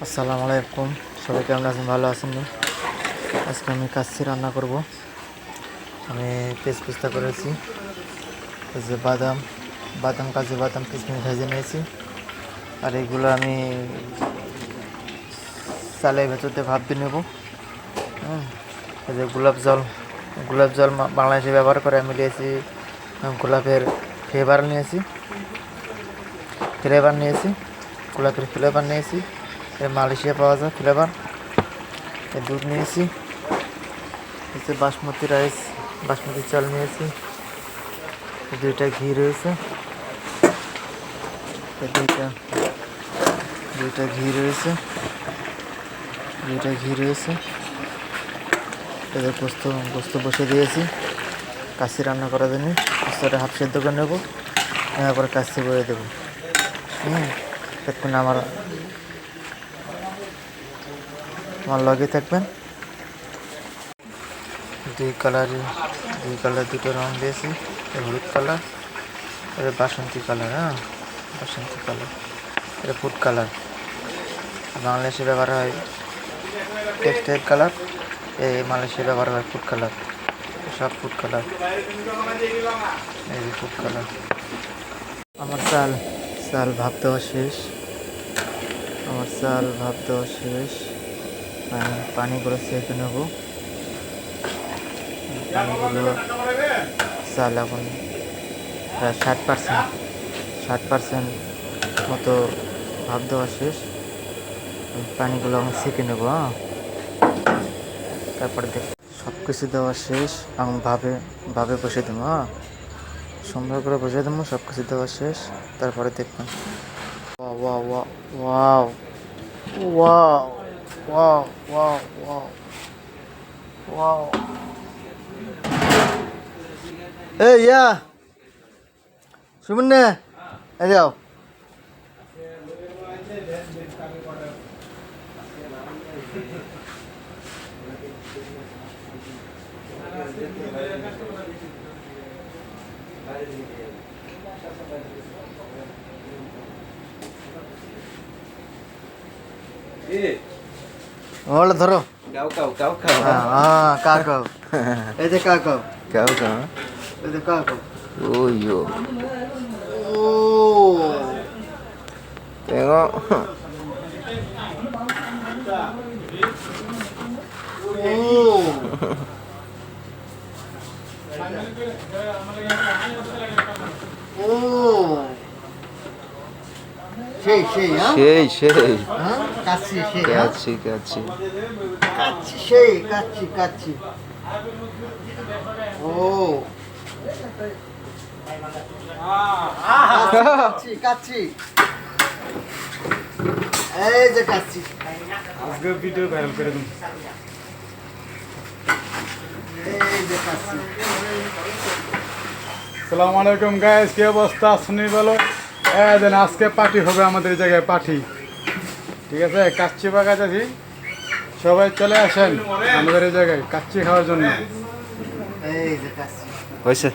আসসালামু আলাইকুম, সবাই কেমন আছেন? ভালো আছেন? আজকে আমি কাচ্চি রান্না করব। আমি তেজপাতা করেছি, এই যে বাদাম বাদাম কাজু বাদাম কিশমিশ ভেজে নিয়েছি। আর এগুলো আমি চালের ভেতর দিয়ে ভাপ দিয়ে নেব। এই যে গোলাপ জল বাংলাদেশে ব্যবহার করে আমি নিয়েছি। গোলাপের ফ্লেভার নিয়েছি গোলাপের ফ্লেভার নিয়েছি। মালয়েশিয়া পাওয়া যায় ফ্লেভার। দুধ নিয়েছি, হচ্ছে বাসমতি চাল নিয়েছি। দুইটা ঘি রয়েছে, দুইটা ঘি রয়েছে। এদের গোস্ত বসে দিয়েছি কাচ্চি রান্না করার জন্য। গোস্তটা হাফ সেদ্ধ করে নেবো, নেওয়ার পরে কাচ্চি বয়ে দেবো। দেখুন আমার লগে থাকবেন। দুই কালার দুটো রং দিয়েছি, হলুদ কালার, এটা বাসন্তী কালার। বাসন্তী কালার, এটা ফুড কালার। বাংলাদেশে ব্যবহার হয় টেক্সটাইল কালার, এই মালয়েশিয়া ব্যবহার হয় ফুড কালার। সব ফুড কালার, এই যে ফুড কালার। আমার চাল ভাপ দেওয়া শেষ। পানিগুলো সেঁকে নেবো। চাল এখন প্রায় 60% মতো ভাপ দেওয়া শেষ। পানিগুলো আমি সেঁকে নেবো। তারপরে দেখ সব কিছু দেওয়া শেষ। আমি ভাবে বসে দেবো। সুন্দর করে বসে দেবো, সব কিছু দেওয়া শেষ। তারপরে দেখবেন wow wow wow wow wow wow wow. এই শুনুন না, এই যাও। ওলা ধরো, কাউ কাউ এই যে কাউ এই যে কাউ Uyo. ও Tengok. Sei. Kaci. কাচ্চি এই যে কাচ্চি। আজকে ভিডিও ভাইরাল করে দিন। এই যে কাচ্চি। আসসালামু আলাইকুম গাইস, কি অবস্থা? শুনি বলো। দেন আজকে পার্টি হবে আমাদের এই জায়গায়, পার্টি। ঠিক আছে, কাচ্চি বাগাচ্ছি, সবাই চলে আসেন আমাদের এই জায়গায় কাচ্চি খাওয়ার জন্য। এই যে কাচ্চি হয়েছে।